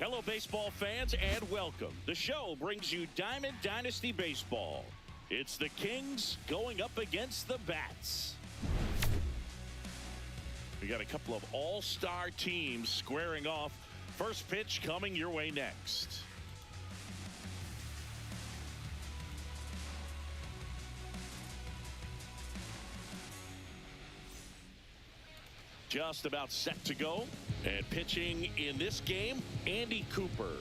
Hello, baseball fans, and welcome. The show brings you Diamond Dynasty Baseball. It's the Kings going up against the Bats. We got a couple of all-star teams squaring off. First pitch coming your way next. Just about set to go. And pitching in this game, Andy Cooper.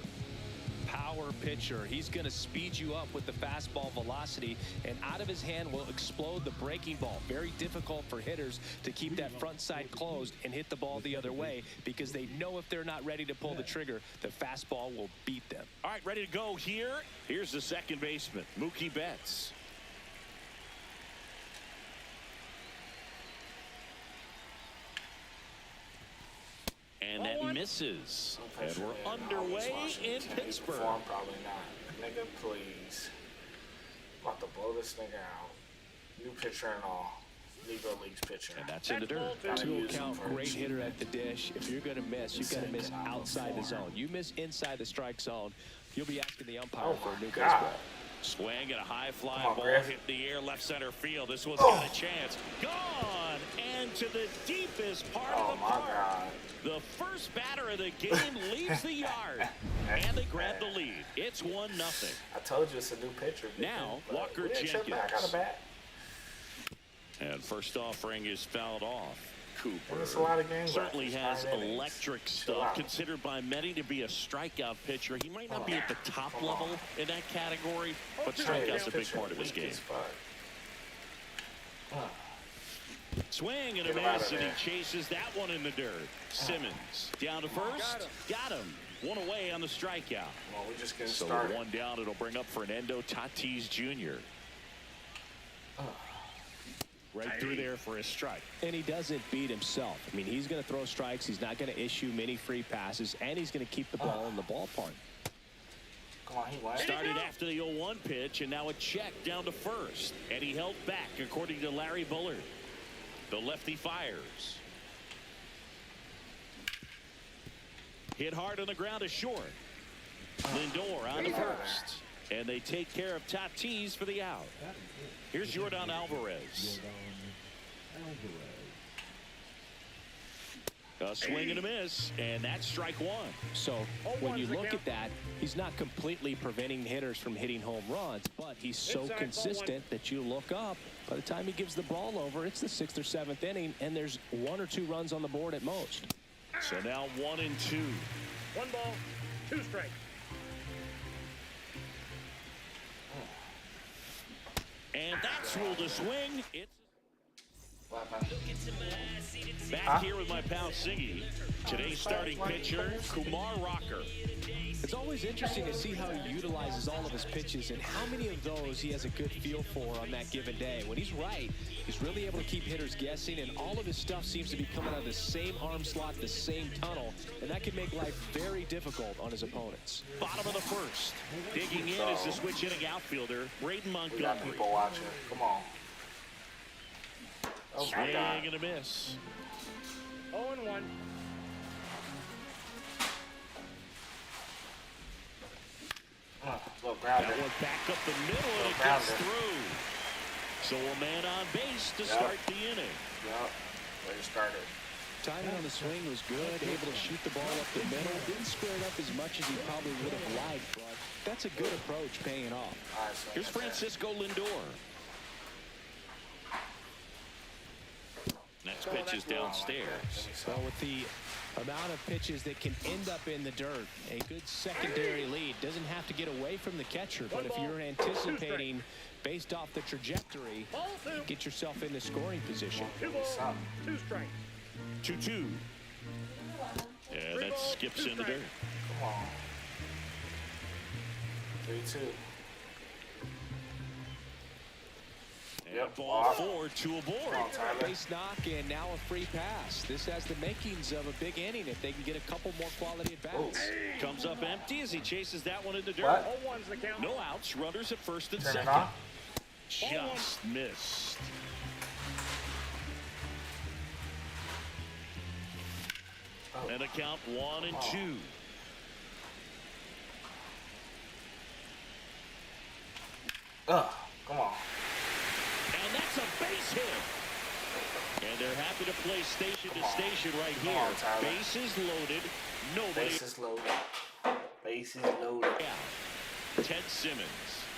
Power pitcher. He's going to speed you up with the fastball velocity, and out of his hand will explode the breaking ball. Very difficult for hitters to keep that front side closed and hit the ball the other way, because they know if they're not ready to pull the trigger, the fastball will beat them. All right, ready to go here. Here's the second baseman, Mookie Betts. And that misses. And we're underway in Pittsburgh. Probably not. Nigga, please. About to blow this nigga out. New pitcher and all. Negro Leagues pitcher. And that's in the dirt. Two count, great hitter at the dish. If you're going to miss, you've got to miss outside the zone. You miss inside the strike zone, you'll be asking the umpire for a new baseball. Swing and a high fly ball hit the air left center field. This one's got a chance. Gone! And to the deepest part of the park. The first batter of the game leaves the yard. And they grab the lead. It's 1-0. I told you it's a new pitcher. Now, Walker Jenkins. I got a bat. And first offering is fouled off. Cooper certainly has electric stuff, considered by many to be a strikeout pitcher. He might not be at the top level in that category, but strikeout's a big part of his game. Swing and a miss, and he chases that one in the dirt. Simmons down to first. Got him. One away on the strikeout. Well, we're just getting started. So one down, it'll bring up Fernando Tatis Jr. Right through there for his strike. And he doesn't beat himself. I mean, he's going to throw strikes. He's not going to issue many free passes, and he's going to keep the ball in the ballpark. Come on, he started after the 0-1 pitch, and now a check down to first. And he held back, according to Larry Bullard. The lefty fires. Hit hard on the ground is short. Lindor on to first. And they take care of Tatis for the out. Here's Jordan Alvarez. A swing and a miss, and that's strike one. So when you look at that, he's not completely preventing hitters from hitting home runs, but he's so consistent that you look up. By the time he gives the ball over, it's the 6th or 7th inning, and there's 1 or 2 runs on the board at most. So now 1-2. 1 ball, 2 strikes. And that's ruled a swing. It's back here with my pal Siggy. Today's starting pitcher, Kumar Rocker. It's always interesting to see how he utilizes all of his pitches and how many of those he has a good feel for on that given day. When he's right, he's really able to keep hitters guessing, and all of his stuff seems to be coming out of the same arm slot, the same tunnel, and that can make life very difficult on his opponents. Bottom of the first. Digging in is the switch hitting outfielder, Braden Montgomery. We got people watching. Come on. Oh, swing and a miss. 0-1. That one back up the middle, and it gets through. So a man on base to start the inning. Yep. Way to start it. Timing on the swing was good, able to shoot the ball up the middle. Didn't square it up as much as he probably would have liked, but that's a good approach, paying off. Here's Francisco Lindor. Next pitch is downstairs. Well, with the amount of pitches that can end up in the dirt, a good secondary lead. Doesn't have to get away from the catcher, but if you're anticipating based off the trajectory, get yourself into scoring position. 2 balls, 2 strikes. 2-2. Yeah, that skips in the dirt. Come on. 3-2. Yep. Ball 4, 2 aboard. Base knock, and now a free pass. This has the makings of a big inning if they can get a couple more quality at bats. Comes up empty as he chases that one in the dirt. No outs, runners at first and second. Just missed. And a count 1-2. Come on. And that's a base hit. And they're happy to play station to station right here. On, Tyler. Bases loaded. Nobody. Bases loaded. Bases loaded. Yeah. Ted Simmons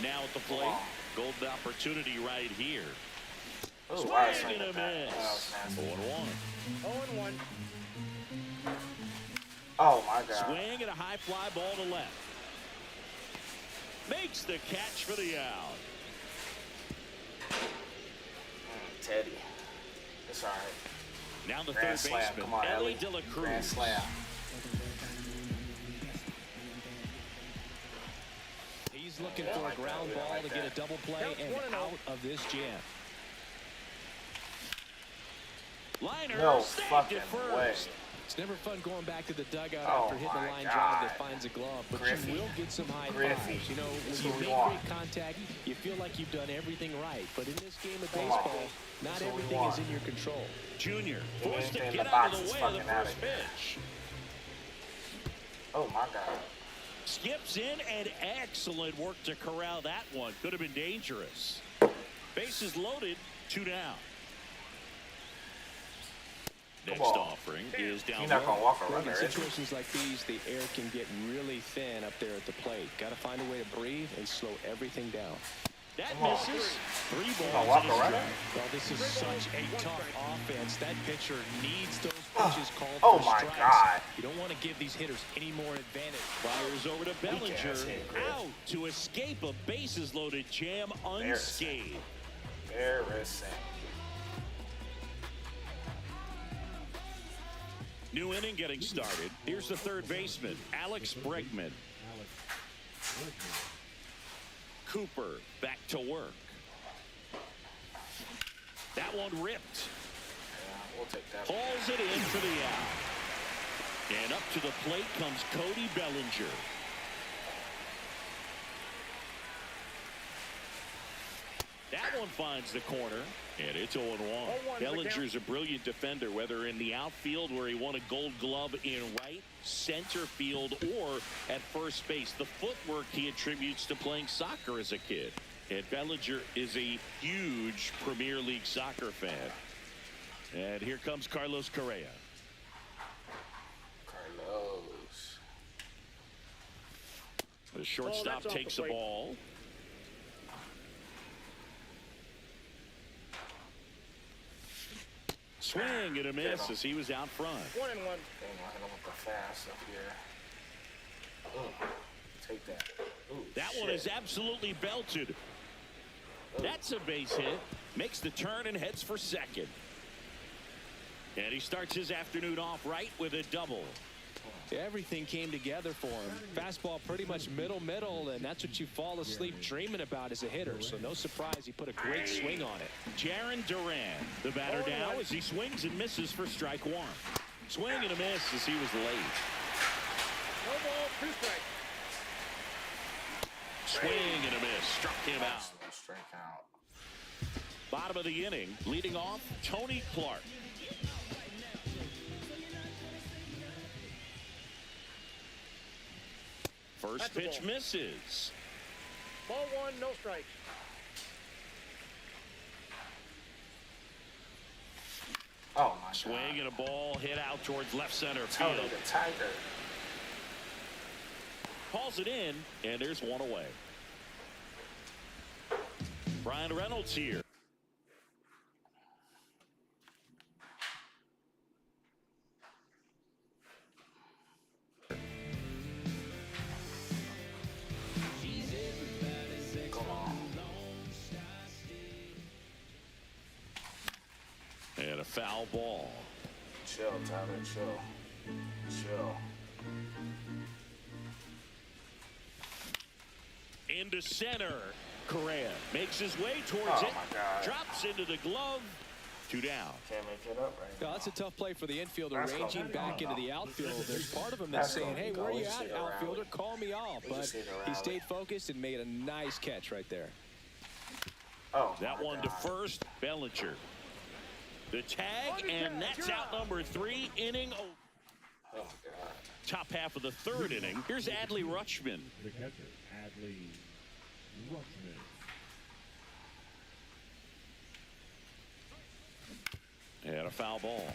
now at the plate. Golden opportunity right here. Ooh, Swing and a miss. 4-1. 0-1. Oh my God. Swing and a high fly ball to left. Makes the catch for the out. Teddy. It's all right. Now the Grand third slam. baseman, Come on, Ellie Ellie. De La Cruz. Grand slam. He's looking for a ground ball to get a double play and out of this jam. Liner No saved fucking it first. way. It's never fun going back to the dugout Oh after hitting a my line God. drive that finds a glove, but Griffey. you will get some high Griffey. fives. You know, when That's you what we make want. great contact, you feel like you've done everything right. But in this game of Come on. baseball, not That's what we everything want. is in your control. Junior forced to Anything in get the out box of is the way of the fucking outta first here. pitch. Oh my God. Skips in, and excellent work to corral that one. Could have been dangerous. Bases loaded, 2 down. Next on. offering is down He's not low. gonna walk a In runner, is he? situations like these, the air can get really thin up there at the plate. Got to find a way to breathe and slow everything down. That Come on. misses. 3 gonna balls walk and a a runner? strike. Well, this is such a tough offense. That pitcher needs those pitches called Oh for my strikes. God. You don't want to give these hitters any more advantage. Fires over to Bellinger. ass hit, Griff. Out to escape a bases-loaded jam unscathed. Embarrassing. New inning getting started. Here's the third baseman, Alex Bregman. Cooper back to work. That one ripped. Yeah, we'll take that. Hauls it in for the out. And up to the plate comes Cody Bellinger. That one finds the corner, and it's 0-1. 0-1 Bellinger's a brilliant defender, whether in the outfield where he won a gold glove in right, center field, or at first base. The footwork he attributes to playing soccer as a kid. And Bellinger is a huge Premier League soccer fan. And here comes Carlos Correa. Carlos. The shortstop that's off takes the the plate. ball. Swing and a miss as he was out front. 1-1. Dang, I hit him with the fast up here. Ugh. Take that. Ooh, That shit. one is absolutely belted. That's a base hit. Makes the turn and heads for second. And he starts his afternoon off right with a double. Everything came together for him. Fastball pretty much middle, and that's what you fall asleep dreaming about as a hitter. So no surprise he put a great swing on it. Jaron Duran, the batter now as he swings and misses for strike 1. Swing and a miss as he was late. No ball, 2 strikes. Swing and a miss. Struck him out. Excellent strikeout. Bottom of the inning, leading off, Tony Clark. First That's a pitch ball. misses. Ball 1, no strikes. Oh my Swing God. and a ball hit out towards left center Tony field. the Tiger. Calls it in, and there's one away. Brian Reynolds here. Come on. And a foul ball. Chill, Tyler. Chill. Chill. Into center. Correa makes his way towards Oh, it. my God. Drops into the glove. 2 down. Can't make it up right No, now. that's a tough play for the infielder, That's ranging gonna be back going into the off. outfield. There's part of him that's That's saying, gonna hey, be where are going. you We just at, need a outfielder? rally. Call me off. We But just need a he rally. stayed focused and made a nice catch right there. Oh, That my one to God. first. Bellinger. The tag, and that's out number 3. Inning. Oh my God. Top half of the 3rd inning. Here's Adley Rutschman. The catcher, Adley Rutschman. And a foul ball.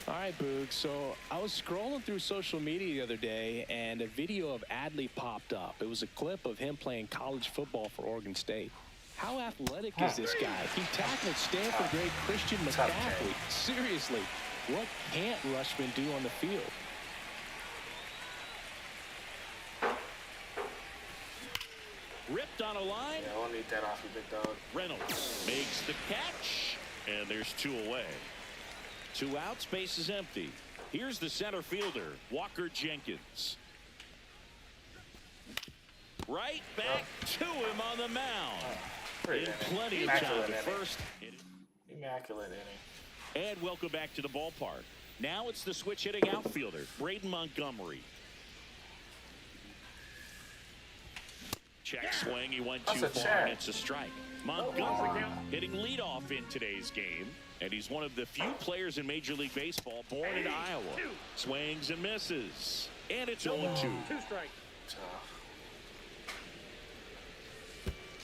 All right, Boog. So I was scrolling through social media the other day, and a video of Adley popped up. It was a clip of him playing college football for Oregon State. How athletic is this guy? He tackled Stanford great Christian McCaffrey. Seriously, what can't Rushman do on the field? Ripped on a line. Yeah, I need that off you, big dog. Reynolds makes the catch, and there's 2 away. 2 outs, base is empty. Here's the center fielder, Walker Jenkins. Right back to him on the mound. In plenty of time at first. Immaculate inning. And welcome back to the ballpark. Now it's the switch hitting outfielder, Braden Montgomery. Check swing, he went too far, and it's a strike. Montgomery hitting leadoff in today's game, and he's one of the few players in Major League Baseball born in Iowa. Swings and misses, and it's 0-2. 2 strikes.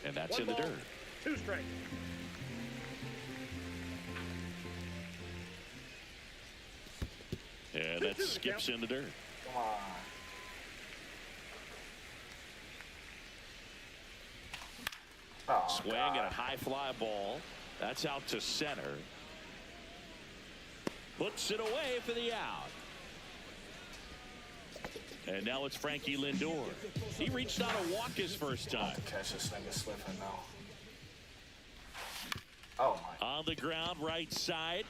And that's in the dirt. 2 strikes. And that skips in the dirt. Come on. Oh, Swing God. and a high fly ball. That's out to center. Puts it away for the out. And now it's Frankie Lindor. He reached out a walk his first time. Catch this nigga slipping now. Oh my On the ground, right side.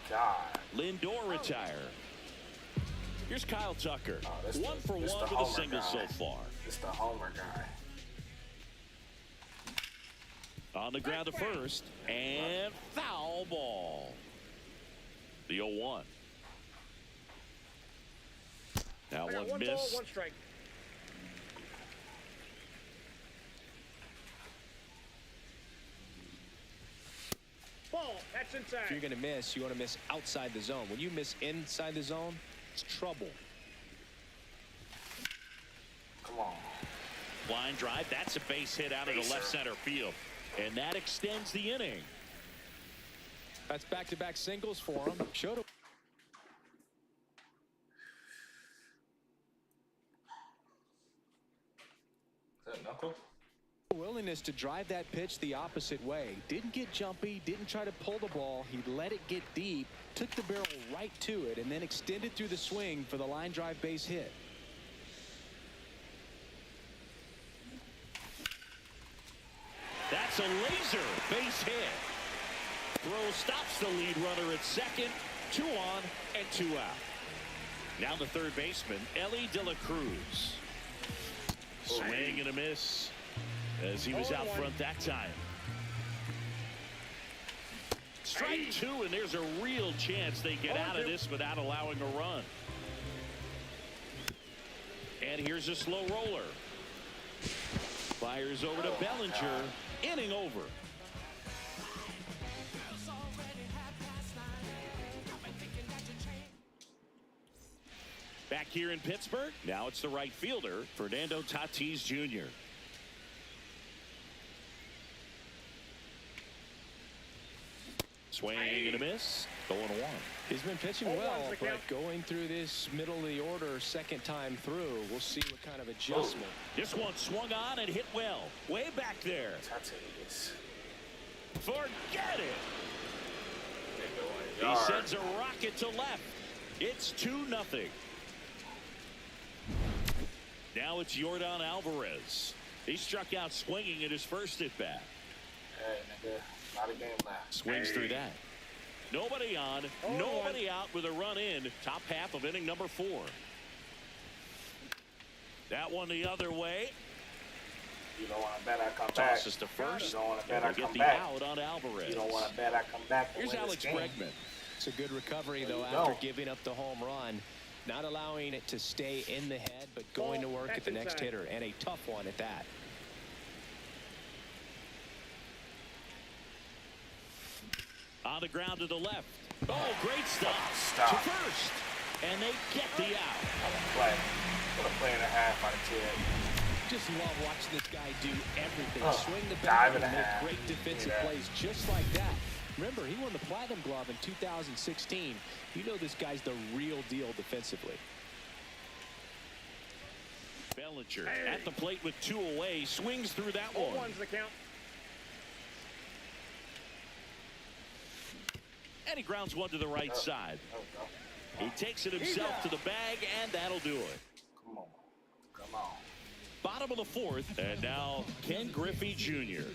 God. Lindor retire. Here's Kyle Tucker. Oh, this 1 for 1 the with a homer single guy. so far. It's the homer guy. On the ground to first. And foul ball. The 0-1. Now I got 1 one ball, miss. 1 strike. Ball. That's inside. If you're going to miss, you want to miss outside the zone. When you miss inside the zone, it's trouble. Come on. Line drive. That's a base hit out of the left center field. And that extends the inning. That's back-to-back singles for him. Showed him. Is that knuckle? Willingness to drive that pitch the opposite way. Didn't get jumpy, didn't try to pull the ball. He let it get deep, took the barrel right to it, and then extended through the swing for the line drive base hit. That's a laser base hit. Throw stops the lead runner at second. 2 on and 2 out. Now the third baseman, Ellie De La Cruz. Swing and a miss as he was out front that time. Strike 2, and there's a real chance they get out of this without allowing a run. And here's a slow roller. Fires over to Bellinger. Inning over. Back here in Pittsburgh, now it's the right fielder, Fernando Tatis Jr. Swing and a miss. 0-1. He's been pitching well, but going through this middle of the order second time through, we'll see what kind of adjustment. This one swung on and hit well. Way back there. Tatis. Forget it. He sends a rocket to left. It's 2-0. Now it's Yordan Alvarez. He struck out swinging at his first at bat. Hey, nigga. Not a game left. Swings through that. Nobody on, nobody out with a run in. Top half of inning number 4. That one the other way. You don't want to bet I come back. Tosses to first. You don't want to bet I come get the back. out on Alvarez. You don't want to bet I come back. Here's Alex Bregman. It's a good recovery, There though, you after go. giving up the home run. Not allowing it to stay in the head, but going to work at the next hitter. And a tough one at that. On the ground to the left. Oh, great stop. Stop. To first. And they get the out. Play. Put a play and a half on a kid. Just love watching this guy do everything. Oh, Swing the dive bat and a and make half. great defensive plays just like that. Remember, he won the Platinum Glove in 2016. You know this guy's the real deal defensively. Bellinger at the plate with 2 away. Swings through that Ball one. one's the count. And he grounds one to the right side. He takes it himself to the bag, and that'll do it. Come on. Come on. Bottom of the 4th, and now Ken Griffey Jr.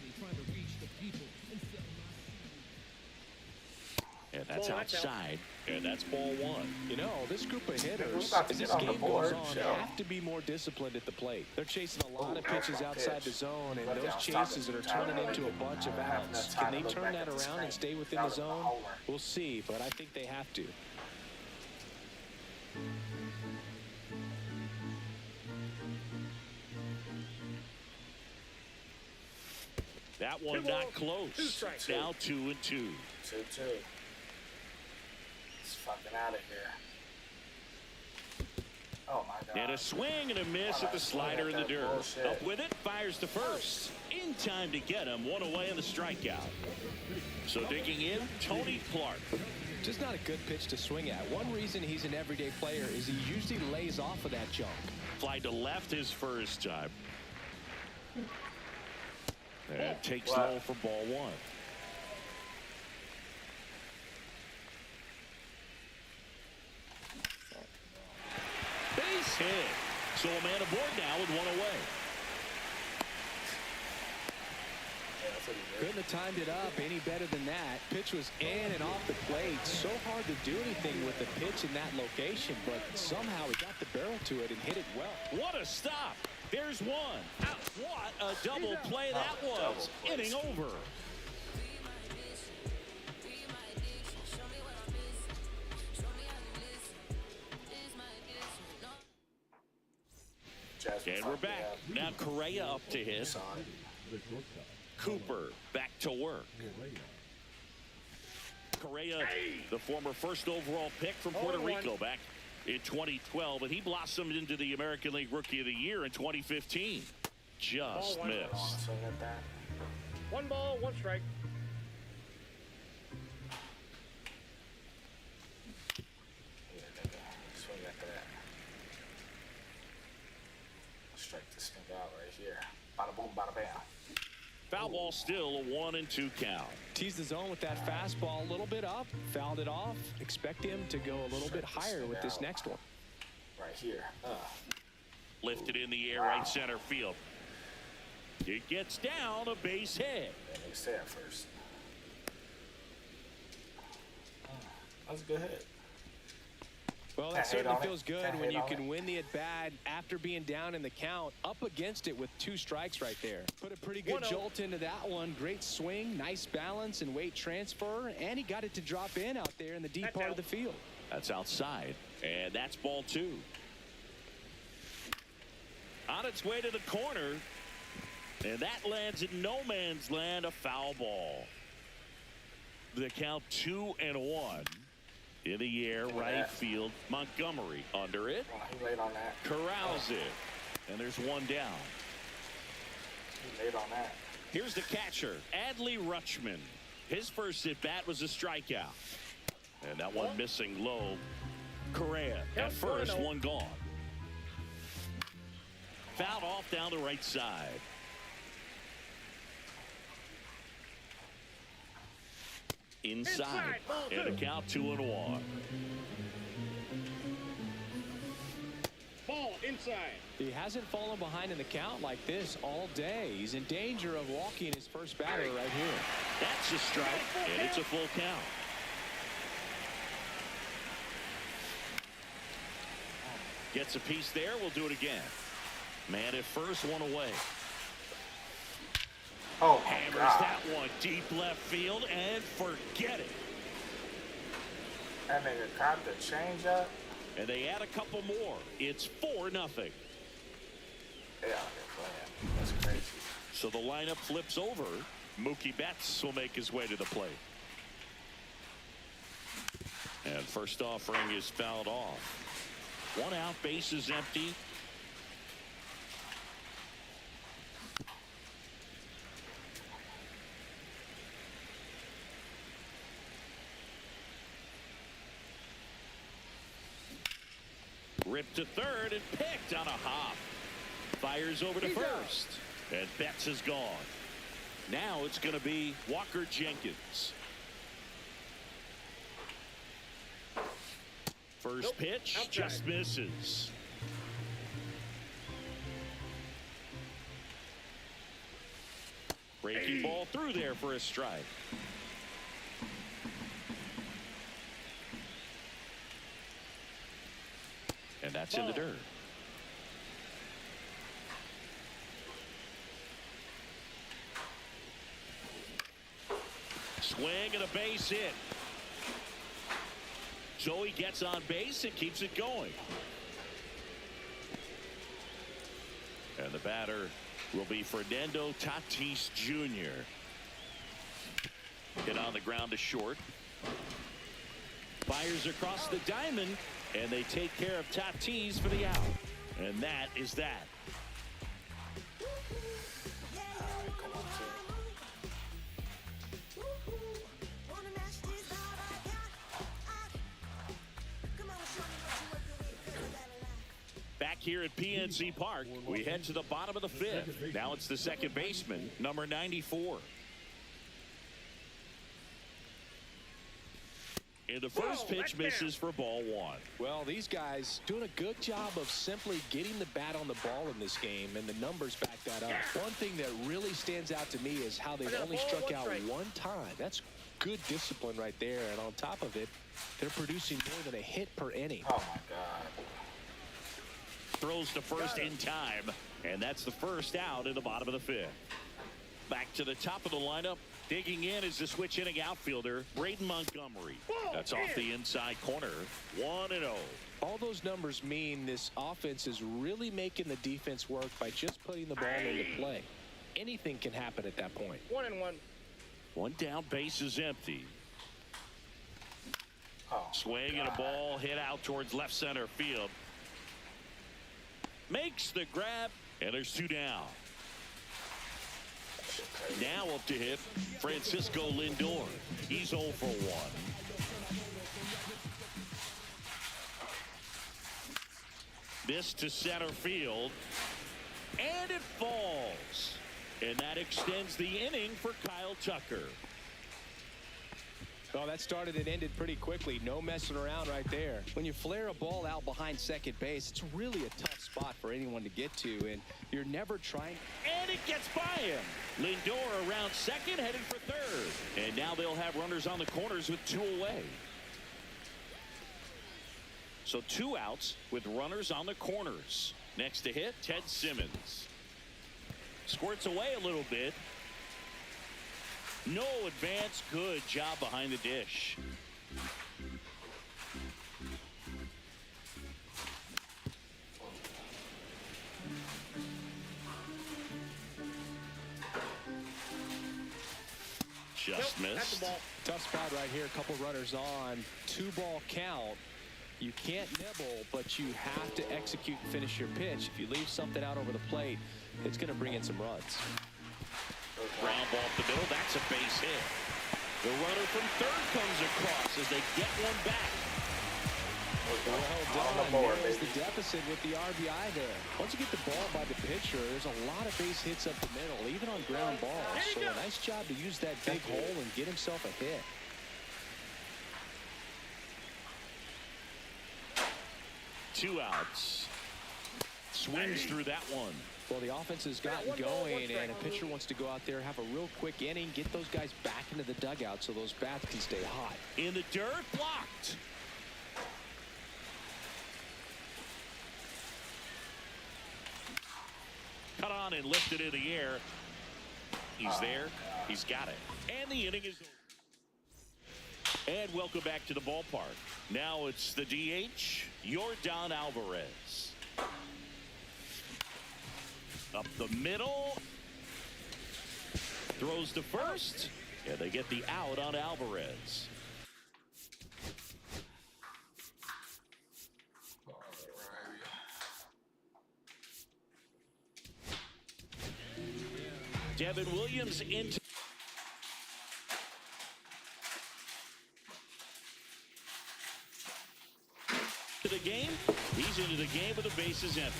And that's outside, and that's ball 1. You know, this group of hitters, about to as get this on the game board, goes on, chill. have to be more disciplined at the plate. They're chasing a lot of pitches outside the zone, and Let those down, stop chases it. that are turning into a bunch of I have outs. enough Can time they to look turn back that at the around screen. and stay within That the was my zone? homework. We'll see, but I think they have to. That one Two not balls, close. 2 strikes. Now 2-2. 2-2. It's fucking out of here. Oh my God. And a swing and a miss at the slider in the dirt. Up with it, fires to first. In time to get him. 1 away on the strikeout. So digging in, Tony Clark. Just not a good pitch to swing at. One reason he's an everyday player is he usually lays off of that jump. Fly to left his first time. And takes What? low for ball 1. Base hit. So a man aboard now with 1 away. Yeah, that's what he did. Couldn't have timed it up any better than that. Pitch was in and off the plate. So hard to do anything with the pitch in that location, but somehow he got the barrel to it and hit it well. What a stop. There's 1. What a double play that was. Inning over. And we're back. Now Correa up to hit. Cooper back to work. Correa, the former first overall pick from Puerto Rico back in 2012, and he blossomed into the American League Rookie of the Year in 2015. Just missed. Swing at that. 1 ball, 1 strike. Here, nigga. Swing after that. Strike this thing out right here. Bada boom, bada bam. Foul ball still a 1-2 count. Teased the zone with that fastball a little bit up, fouled it off. Expect him to go a little bit higher with this next one. Right here. Lifted in the air, right center field. It gets down, a base hit. Yeah, nigga, say that first. That's a good hit. Well, that Can't hate certainly on it. feels good Can't when hate you on can it. win the at-bat after being down in the count, up against it with 2 strikes right there. Put a pretty good 1-0. jolt into that one. Great swing, nice balance and weight transfer, and he got it to drop in out there in the deep That's part out. of the field. That's outside, and that's ball 2. On its way to the corner, and that lands in no man's land, a foul ball. The count 2-1. In the air, right field. Montgomery under it. Oh, he laid on that. Corrals it. And there's 1 down. He laid on that. Here's the catcher, Adley Rutschman. His first at-bat was a strikeout. And that one missing low. Correa at first, 1 gone. Fouled off down the right side. Inside. And a count 2-1. Ball inside. He hasn't fallen behind in the count like this all day. He's in danger of walking his first batter right here. That's a strike, and it's a full count. Gets a piece there. We'll do it again. Man at first, 1 away. Oh, my Hammers God. that one deep left field and forget it. That nigga caught the change up. And they add a couple more. It's 4-0. Yeah, they're playing. That's crazy. So the lineup flips over. Mookie Betts will make his way to the plate. And first offering is fouled off. 1 out, base is empty. Ripped to third and picked on a hop. Fires over to first. And Betts is gone. Now it's going to be Walker Jenkins. First pitch just misses. Breaking ball through there for a strike. And that's in the dirt. Swing and a base hit. Joey gets on base and keeps it going. And the batter will be Fernando Tatis Jr. Hit on the ground to short. Fires across the diamond, and they take care of Tatis for the out. And that is that. Back here at PNC Park, we head to the bottom of the fifth. Now it's the second baseman, number 94. And the first pitch misses for ball one. Well, these guys doing a good job of simply getting the bat on the ball in this game, and the numbers back that up. One thing that really stands out to me is how they've only struck out one time. That's good discipline right there, and on top of it, they're producing more than a hit per inning. Oh, my God. Throws to first in time, and that's the first out in the bottom of the fifth. Back to the top of the lineup. Digging in is the switch inning outfielder, Braden Montgomery. That's off the inside corner. 1-0. All those numbers mean this offense is really making the defense work by just putting the ball into play. Anything can happen at that point. 1-1. One down, base is empty. Oh, Swing and a ball hit out towards left center field. Makes the grab, and there's two down. Now up to hit Francisco Lindor. He's 0 for 1. This to center field, and it falls. And that extends the inning for Kyle Tucker. Well, that started and ended pretty quickly. No messing around right there. When you flare a ball out behind second base, it's really a tough spot for anyone to get to, and you're never trying. And it gets by him. Lindor around second, headed for third. And now they'll have runners on the corners with 2 away. So 2 outs with runners on the corners. Next to hit, Ted Simmons. Squirts away a little bit. No advance. Good job behind the dish. Just missed. Tough spot right here. A couple runners on. 2-ball count. You can't nibble, but you have to execute and finish your pitch. If you leave something out over the plate, it's going to bring in some runs. Ground ball up the middle. That's a base hit. The runner from third comes across as they get one back. Well done. There's the deficit with the RBI there. Once you get the ball by the pitcher, there's a lot of base hits up the middle, even on ground balls. So a nice job to use that big hole and get himself a hit. Two outs. Swings through that one. Well, the offense has gotten going, and a pitcher wants to go out there, have a real quick inning, get those guys back into the dugout so those bats can stay hot. In the dirt, blocked. Cut on and lifted in the air. He's there. He's got it. And the inning is over. And welcome back to the ballpark. Now it's the DH, Yordan Alvarez. Up the middle. Throws to first. And they get the out on Alvarez. Devin Williams into the game. He's into into the game with the bases empty.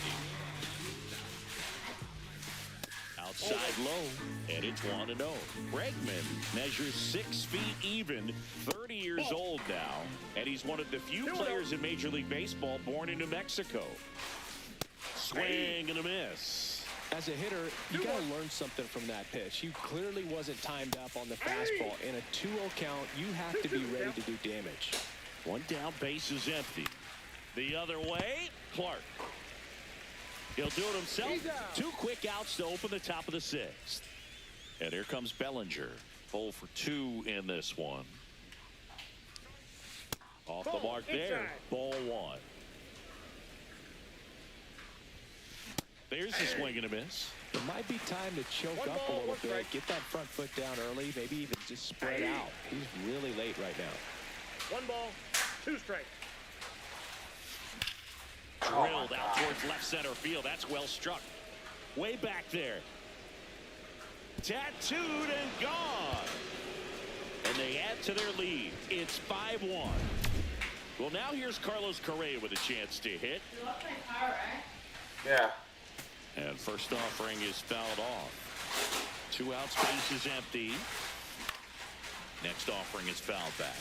Outside low, and it's 1-0. Bregman measures 6 feet even, 30 years old now, and he's one of the few players in Major League Baseball born in New Mexico. Swing and a miss. As a hitter, you got to learn something from that pitch. He clearly wasn't timed up on the fastball. In a 2-0 count, you have to be ready to do damage. One down, base is empty. The other way, Clark. He'll do it himself. 2 quick outs to open the top of the 6th. And here comes Bellinger. 0 for 2 in this one. Off the mark there. Ball 1. There's the swing and a miss. It might be time to choke up a little bit. Get that front foot down early. Maybe even just spread out. He's really late right now. 1 ball, 2 strikes. Drilled out towards left center field. That's well struck. Way back there. Tattooed and gone. And they add to their lead. It's 5-1. Well, now here's Carlos Correa with a chance to hit. You love my car, right? Yeah. And first offering is fouled off. 2 outs, base is empty. Next offering is fouled back.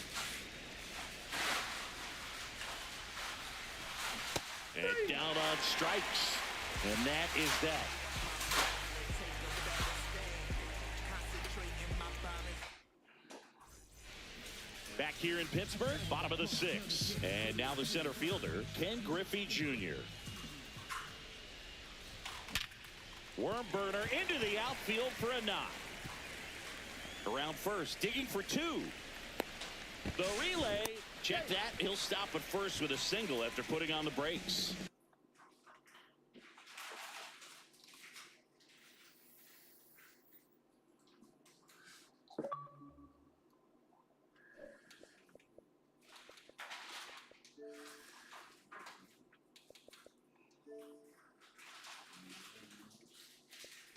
And down on strikes. And that is that. Back here in Pittsburgh, bottom of the 6th. And now the center fielder, Ken Griffey Jr. Worm burner into the outfield for a knock. Around first, digging for 2. The relay, check that. He'll stop at first with a single after putting on the brakes.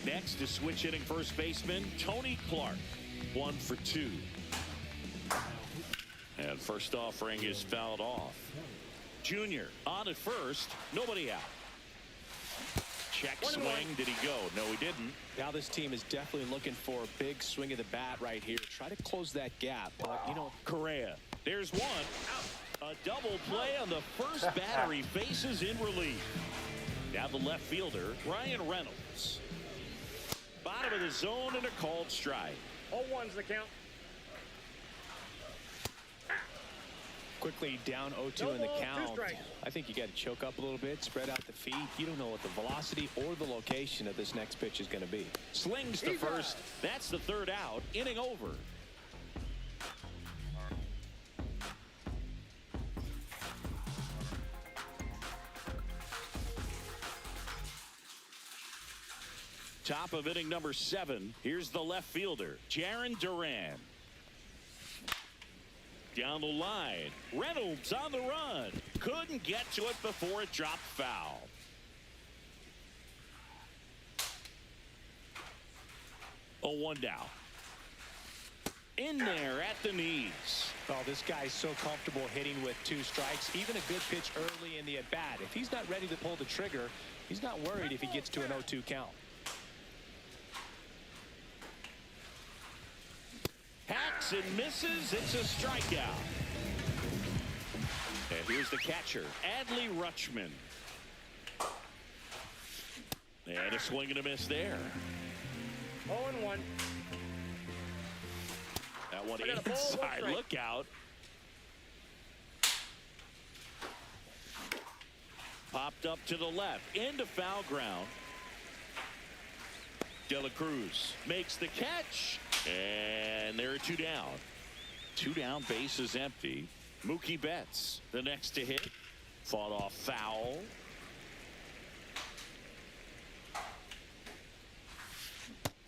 Next is switch hitting first baseman Tony Clark. 1 for 2. And first offering is fouled off. Junior on at first. Nobody out. Check swing. Did he go? No, he didn't. Now this team is definitely looking for a big swing of the bat right here. Try to close that gap. But, you know, Correa. There's one. A double play on the first batter he faces in relief. Now the left fielder, Ryan Reynolds. Bottom of the zone and a called strike. 0-1's the count. Quickly down 0-2 in the count. I think you got to choke up a little bit, spread out the feet. You don't know what the velocity or the location of this next pitch is going to be. Slings to first. That's the 3rd out. Inning over. Top of inning number 7. Here's the left fielder, Jarren Duran. Down the line, Reynolds on the run. Couldn't get to it before it dropped foul. A 1 down. In there at the knees. Oh, this guy's so comfortable hitting with 2 strikes. Even a good pitch early in the at-bat. If he's not ready to pull the trigger, he's not worried if he gets to an 0-2 count. Hacks and misses. It's a strikeout. And here's the catcher, Adley Rutschman. And a swing and a miss there. 0-1. That one inside. Look out. Popped up to the left. Into foul ground. De La Cruz makes the catch. And there are 2 down. 2 down, base is empty. Mookie Betts, the next to hit. Fought off foul.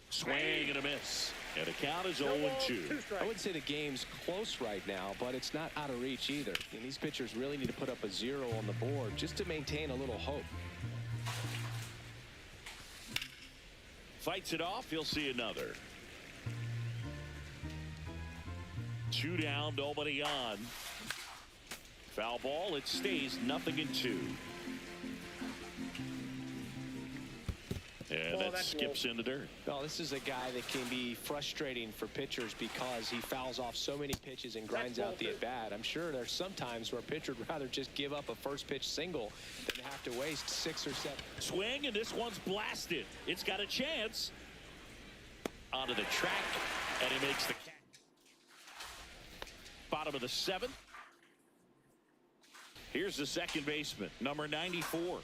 Swing and a miss. And the count is 0-2. I would say the game's close right now, but it's not out of reach either. And these pitchers really need to put up a 0 on the board just to maintain a little hope. Fights it off. He'll see another. 2 down, nobody on. Foul ball. It stays 0-2. And that skips in the dirt. Well, this is a guy that can be frustrating for pitchers because he fouls off so many pitches and grinds out the at-bat. I'm sure there's some times where a pitcher would rather just give up a first pitch single than have to waste 6 or 7. Swing, and this one's blasted. It's got a chance. Onto the track, and he makes the catch. Bottom of the 7th. Here's the second baseman, number 94.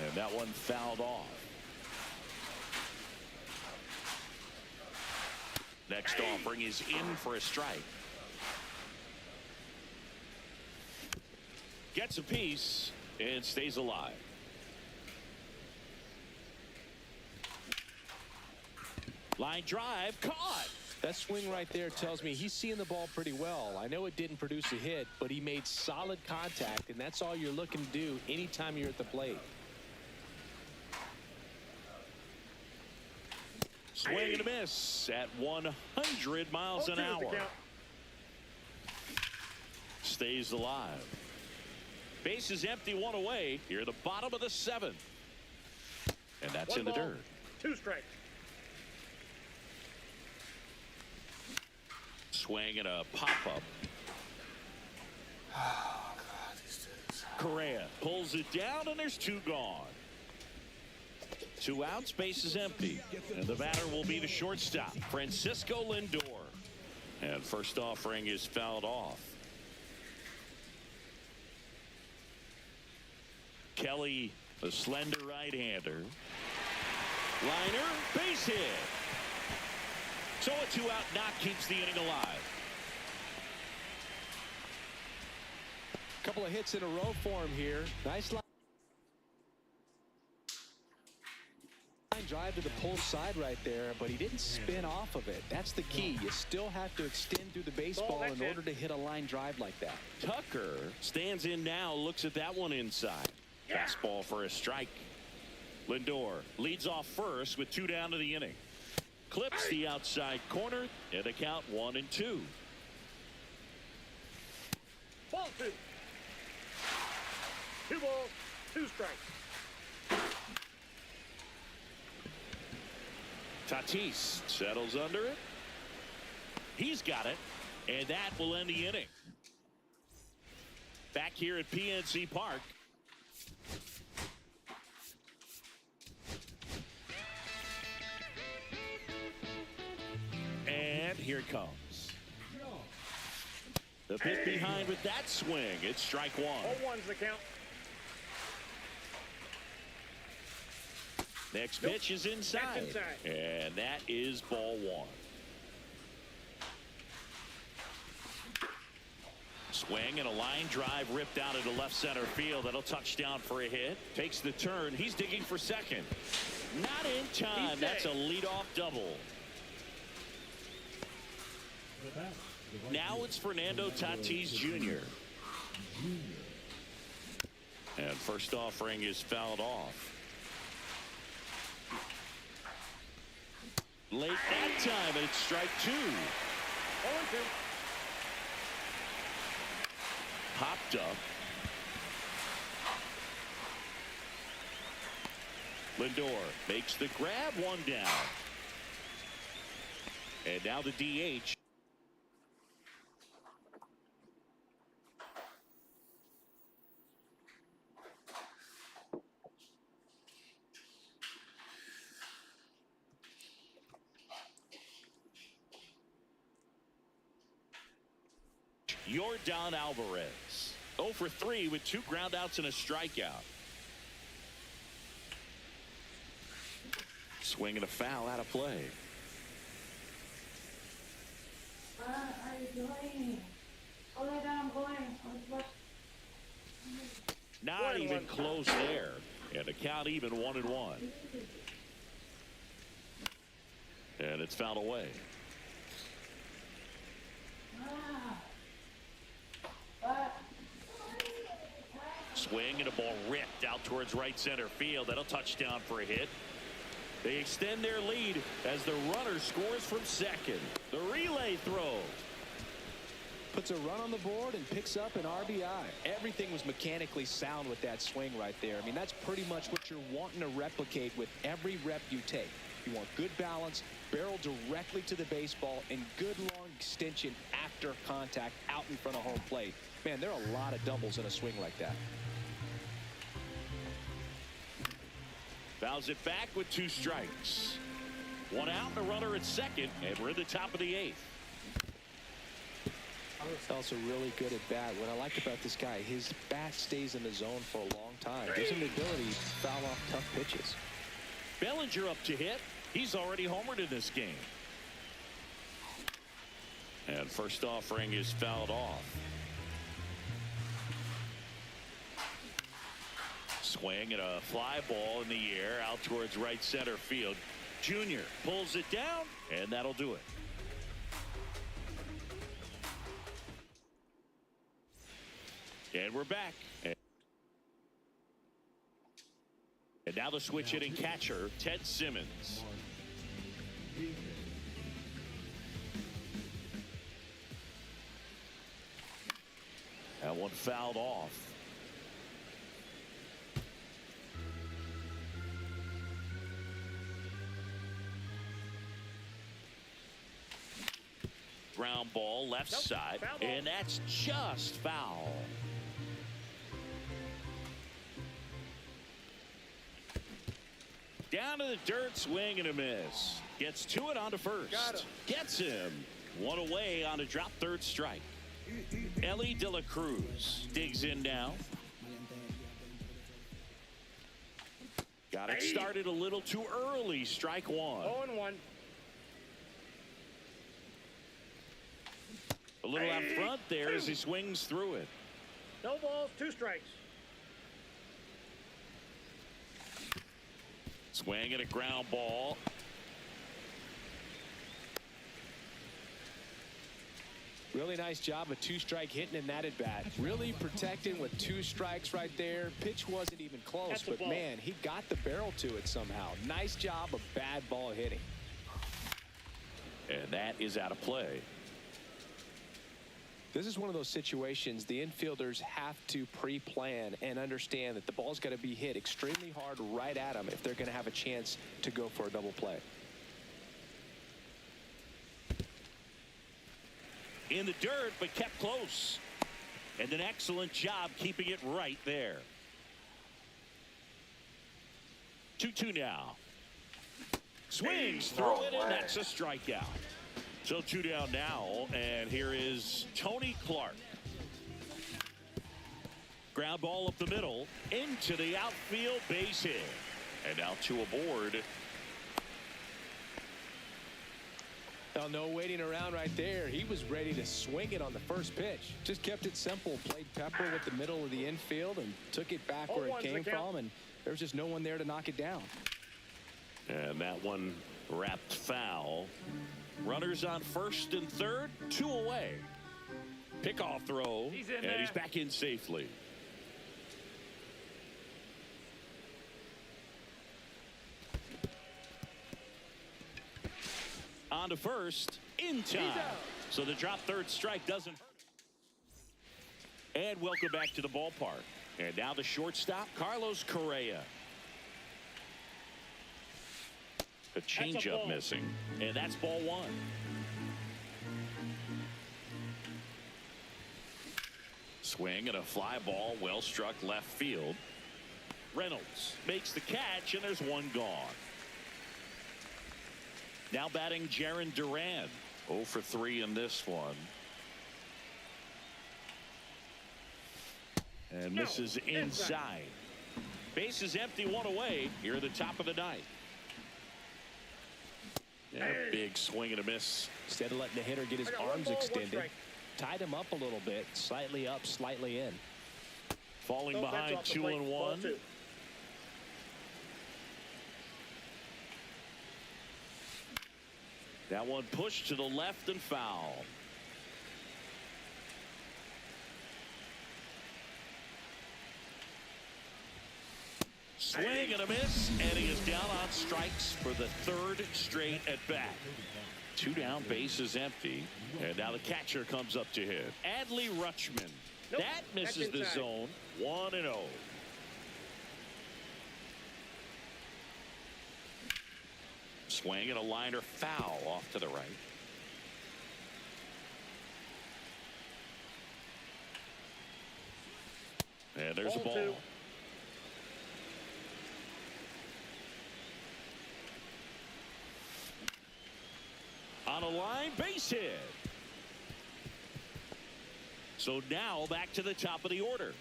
And that one fouled off. Next offering is in for a strike. Gets a piece and stays alive. Line drive, caught. That swing right there tells me he's seeing the ball pretty well. I know it didn't produce a hit, but he made solid contact, and that's all you're looking to do anytime you're at the plate. Swing and a miss at 100 miles an hour. Stays alive. Base is empty, 1 away. Here at the bottom of the 7th. And that's in the dirt. 2 strikes. Swing and a pop-up. Oh, God, these dudes. Correa pulls it down, and there's 2 gone. 2 outs, base is empty. And the batter will be the shortstop, Francisco Lindor. And first offering is fouled off. Kelly, a slender right-hander. Liner, base hit. So a 2-out knock keeps the inning alive. Couple of hits in a row for him here. Nice line drive to the pull side right there, but he didn't spin off of it. That's the key. You still have to extend through the baseball in order to hit a line drive like that. Tucker stands in now, looks at that one inside. Fastball for a strike. Lindor leads off first with 2 down to the inning. Clips the outside corner, and a count 1-2. Ball 2. 2 balls, 2 strikes. Tatis settles under it. He's got it, and that will end the inning. Back here at PNC Park. And here it comes. The pitch behind with that swing. It's strike 1. 0-1's the count. Next pitch is inside. And that is ball 1. Swing and a line drive ripped out into left center field. That'll touch down for a hit. Takes the turn. He's digging for second. Not in time. That's a leadoff double. Now it's Fernando Tatis Jr. And first offering is fouled off. Late that time, and it's strike 2. 0-2. Popped up. Lindor makes the grab, 1 down. And now the DH. Yordan Alvarez. 0 for 3 with 2 groundouts and a strikeout. Swing and a foul out of play. Are you doing? Go lay down, I'm going. Not even close there. And the count even 1-1. And it's fouled away. Swing and a ball ripped out towards right center field. That'll touch down for a hit. They extend their lead as the runner scores from second. The relay throw. puts a run on the board and picks up an RBI. Everything was mechanically sound with that swing right there. I mean, that's pretty much what you're wanting to replicate with every rep you take. You want good balance, barrel directly to the baseball, and good long extension after contact out in front of home plate. Man, there are a lot of doubles in a swing like that. Fouls it back with 2 strikes. 1 out, and a runner at second, and we're in the top of the 8th. It's also really good at bat. What I like about this guy, his bat stays in the zone for a long time. Gives him the ability to foul off tough pitches. Bellinger up to hit. He's already homered in this game. And first offering is fouled off. Swing and a fly ball in the air out towards right center field. Junior pulls it down, and that'll do it. And we're back. And now the switch hitting catcher, Ted Simmons. That one fouled off. Ground ball left side, and that's just foul. Down to the dirt, swing and a miss. Gets to it onto first. Gets him. 1 away on a drop third strike. Ellie De La Cruz digs in now. Got it started a little too early. Strike 1. 0-1. A little out front there as he swings through it. No balls, 2 strikes. Swing and a ground ball. Really nice job of 2-strike hitting in that at bat. Really protecting with 2 strikes right there. Pitch wasn't even close, but man, he got the barrel to it somehow. Nice job of bad ball hitting. And that is out of play. This is one of those situations the infielders have to pre-plan and understand that the ball's got to be hit extremely hard right at them if they're going to have a chance to go for a double play. In the dirt, but kept close. And an excellent job keeping it right there. 2-2 now. Swings through it, and that's a strikeout. So 2 down now, and here is Tony Clark. Ground ball up the middle, into the outfield, base hit. And now 2 aboard. Well, no waiting around right there. He was ready to swing it on the first pitch. Just kept it simple. Played pepper with the middle of the infield and took it back where it came from. And there was just no one there to knock it down. And that one wrapped foul. Runners on first and third, 2 away. Pickoff throw, and he's back in safely. On to first, in time. So the drop third strike doesn't hurt. And welcome back to the ballpark. And now the shortstop, Carlos Correa. A changeup missing, and that's ball 1. Swing and a fly ball, well struck left field. Reynolds makes the catch, and there's 1 gone. Now batting Jarren Duran. 0 for 3 in this one. And misses inside. Base is empty, 1 away. Here at the top of the 9th. And a big swing and a miss. Instead of letting the hitter get his arms extended, tied him up a little bit, slightly up, slightly in. Falling behind 2-1. That one pushed to the left and foul. Swing and a miss, and he is down on strikes for the 3rd straight at bat. 2 down, bases empty. And now the catcher comes up to hit. Adley Rutschman. Nope, That misses the inside. zone. 1-0. Swing and a liner foul off to the right. And there's a Ball ball. 2. On a line, base hit. So now back to the top of the order.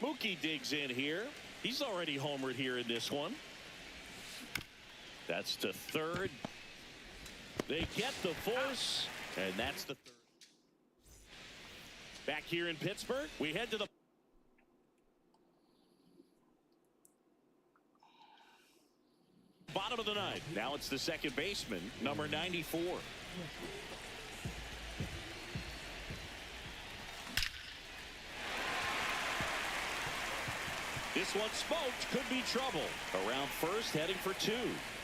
Mookie digs in here. He's already homered here in this one. That's to third. They get the force, and that's the third. Back here in Pittsburgh, we head to the bottom of the ninth. Now it's the second baseman, number 94. This one smoked, could be trouble. Around first, heading for 2.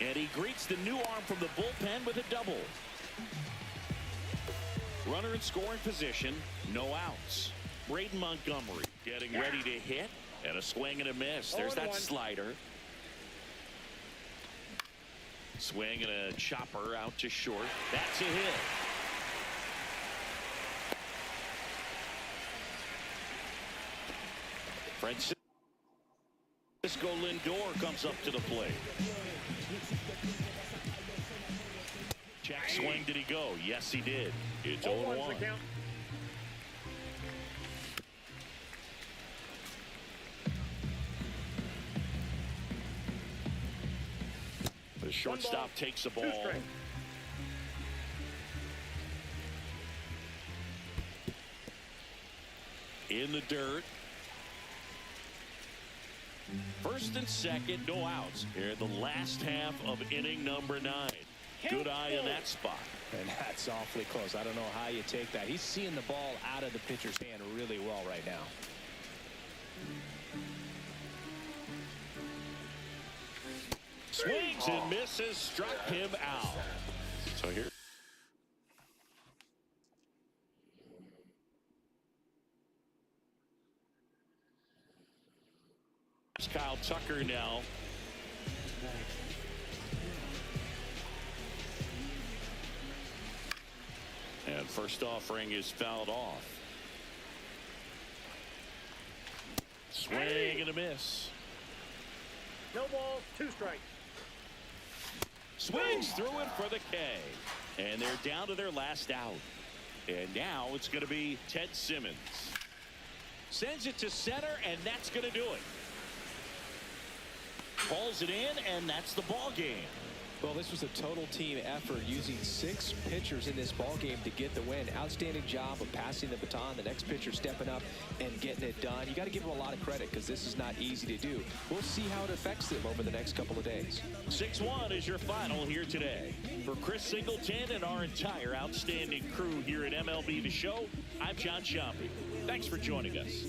And he greets the new arm from the bullpen with a double. Runner in scoring position, no outs. Braden Montgomery getting ready to hit. And a swing and a miss. There's that slider. Swing and a chopper out to short. That's a hit. Francisco Lindor comes up to the plate. Check swing. Did he go? Yes, he did. It's 0-1. The shortstop takes the ball. In the dirt. First and second, no outs. Here in the last half of inning number 9. Good eye on that spot. And that's awfully close. I don't know how you take that. He's seeing the ball out of the pitcher's hand really well right now. Swings and misses, struck him out. So here. It's Kyle Tucker now. And first offering is fouled off. Swing and a miss. No balls, 2 strikes. Swings through it for the K. And they're down to their last out. And now it's going to be Ted Simmons. Sends it to center, and that's going to do it. Pulls it in, and that's the ball game. Well, this was a total team effort using 6 pitchers in this ball game to get the win. Outstanding job of passing the baton. The next pitcher stepping up and getting it done. You got to give them a lot of credit because this is not easy to do. We'll see how it affects them over the next couple of days. 6-1 is your final here today. For Chris Singleton and our entire outstanding crew here at MLB The Show, I'm John Sciambi. Thanks for joining us.